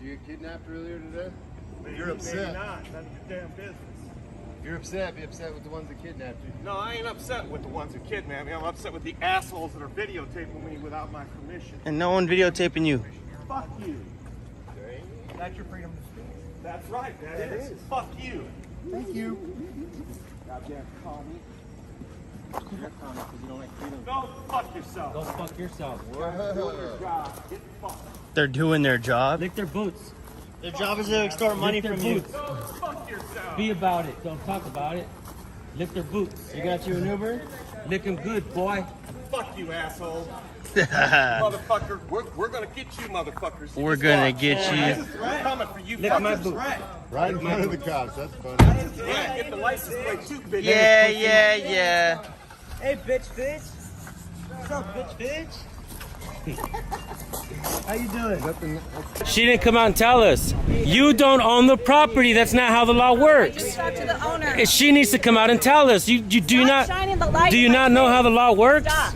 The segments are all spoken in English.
Did you get kidnapped earlier today? Maybe, You're upset. Maybe not. None of your damn business. If you're upset, be upset with the ones that kidnapped you. No, I ain't upset with the ones who kidnapped me. I'm upset with the assholes that are videotaping me without my permission. And no one videotaping you. Fuck you. That's your freedom to speak. That's right, that is. Fuck you. Thank you. Goddamn commie. You're a commie because you don't like freedom. Go fuck yourself. Go fuck yourself. God, get fucked. They're doing their job. Lick their boots. Their job is to extort money Lick their from you. boots. Go fuck yourself. Be about it. Don't talk about it. Lick their boots. You got you an Uber? Lick them good, boy. Fuck you, asshole. Motherfucker, we're gonna get you, motherfuckers. We're gonna get you. We're coming for you. Lick my fuckers. boots. Right in front of the cops. That's funny. Yeah, get the license plate too, bitch. Yeah, yeah, yeah. Hey, bitch, bitch. What's up, bitch, bitch? How you doing? She didn't come out and tell us. You don't own the property. That's not how the law works. Talk to the owner. And she needs to come out and tell us. You do not. Shining the light Do you in my not know face. how the law works? Stop.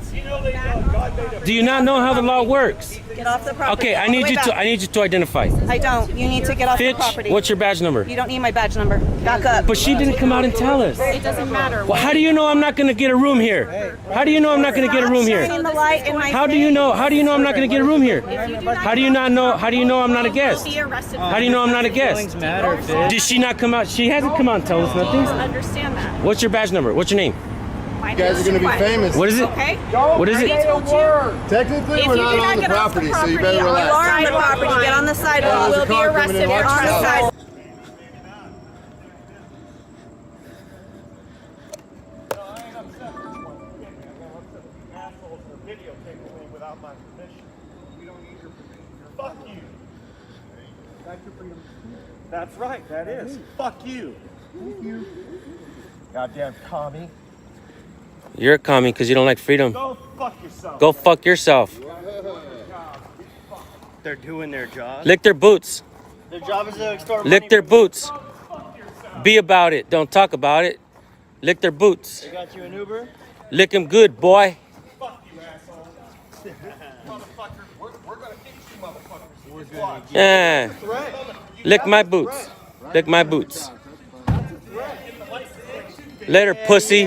Do you not know how the law works? Get off the property. Okay, I All the need way you back. to. I need you to identify. I don't. You need to get off the Fitch, property. what's your badge number? You don't need my badge number. Back up. But she didn't come out and tell us. It doesn't matter. Well, how do you know I'm not going to get a room here? How do you know I'm not going to get a room Shining here? the light in my How do you know? How do you know I'm not going to get a room here? face. How do you not know? How do you know I'm not a guest? Be arrested. How do you know I'm not a guest? Matter, bitch. Did she not come out? She hasn't come out and tell us nothing. Understand that. What's your badge number? What's your name? You guys are going to be famous. What is it? Okay. What is I it? told you. Technically, If we're you not do not on the get off the property, so you better You relax. are on the property. Get on the sidewalk. there's a We'll be car coming arrested. in, You're watch on the out. sidewalk. No, I ain't upset with the ones who kidnapped me. I'm upset with the assholes that are videotaping me without my permission. We don't need your permission. Fuck you. That's your freedom. That's right, that is. Fuck you. Thank you. Goddamn commie. You're a commie because you don't like freedom. Go fuck yourself. Go fuck yourself. They're doing their job. Lick their boots. Their job is to extort money. Lick their from boots. Be about it. Don't talk about it. Lick their boots. you. They got you an Uber. Lick them good, boy. Fuck you, asshole. Motherfucker, we're gonna get you, motherfuckers. We're gonna get Yeah. Lick my boots. Lick my boots. Later, pussy.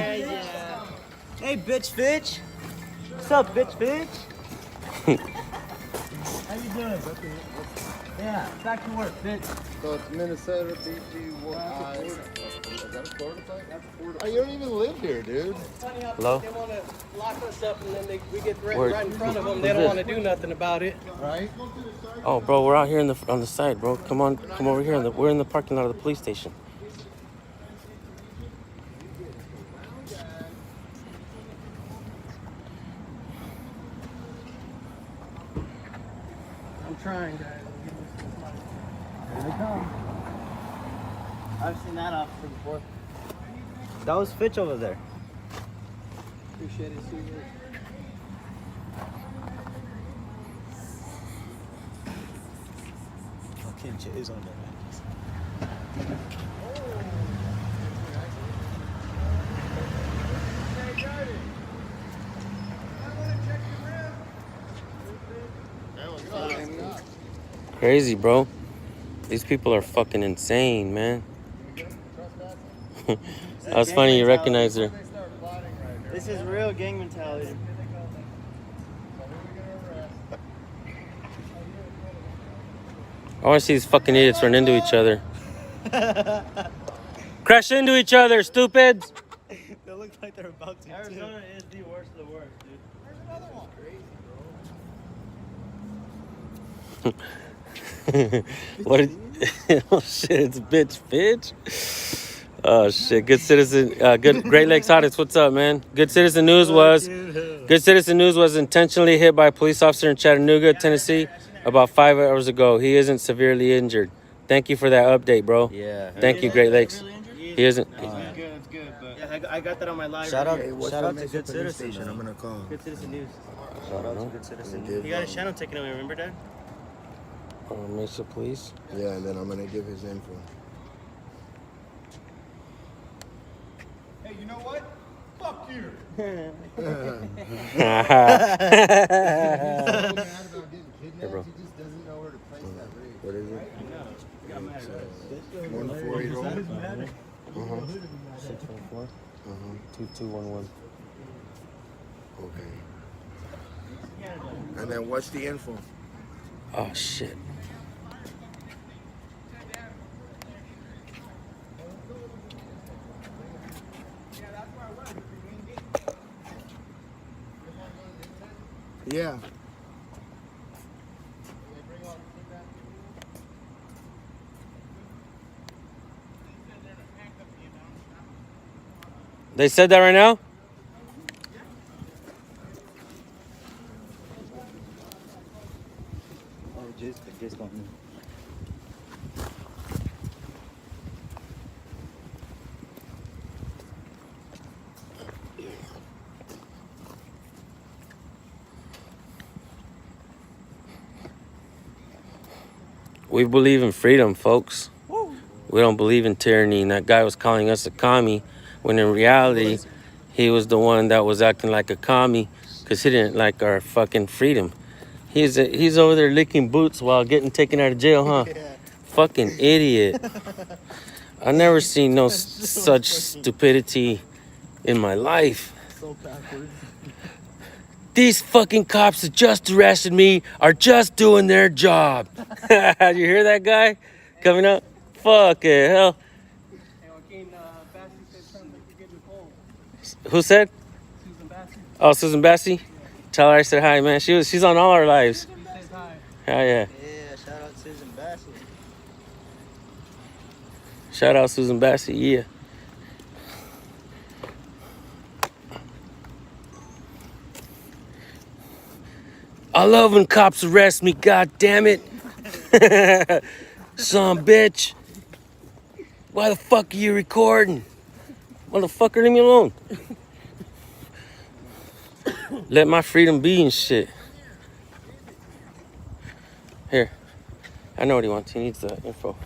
Hey, bitch, bitch. What's up, bitch, bitch? How you doing? Yeah, back to work, bitch. So it's Minnesota, BG1. Is that a Florida plate? That's a Florida. Oh, you don't even live here, dude. Hello? They want to lock us up and then we get Where- right in front of them. They who's don't this? want to do nothing about it. Right? Oh, bro, we're out here on the side, bro. Come on, come over here. We're in the parking lot of the police station. I'm trying, guys. Here they come. I've seen that officer before. That was Fitch over there. Appreciate it, see you. Fucking Jay's on there. Crazy, bro. These people are fucking insane, man. That was funny. You recognize her. This is real gang mentality. I want to see these fucking idiots run into each other. Crash into each other, stupids. They look like they're about to. Arizona is the worst of the worst, dude. There's another one. What did, oh shit, it's bitch. Oh shit, Good Citizen, good Great Lakes Audits, what's up, man? Good Citizen News was intentionally hit by a police officer in Chattanooga, Tennessee, about 5 hours ago. He isn't severely injured. Thank you for that update, bro. Yeah. Thank you, Great Lakes. He isn't. It's good, but yeah, I got that on my live. Shout out to Good Citizen. I'm gonna call. Good Citizen News. Shout out to Good Citizen. He got his channel taken away. Remember that? Mesa Police. Yeah, and then I'm gonna give his info. Hey, you know what? Fuck you. Hey, bro. What is it? 1480. 614 2211. Okay. And then what's the info? Oh shit. Yeah. They said that right now? Oh, just on me. We believe in freedom, folks. We don't believe in tyranny. And that guy was calling us a commie when in reality, he was the one that was acting like a commie because he didn't like our fucking freedom. He's over there licking boots while getting taken out of jail, huh? Fucking idiot. I never seen no such stupidity in my life. So backwards. These fucking cops that just arrested me are just doing their job. You hear that guy coming up? Fuck it, hell. Hey, Joaquin, Bassy said something like you're getting cold. Who said? Susan Bassy. Oh, Susan Bassy? Tell her I said hi, man. She's on all our lives. She says hi. Hell yeah. Yeah, shout out Susan Bassett. Shout out Susan Bassey, yeah. I love when cops arrest me, god damn it. Son bitch. Why the fuck are you recording? Motherfucker, leave me alone. Let my freedom be and shit. Here. I know what he wants. He needs the info.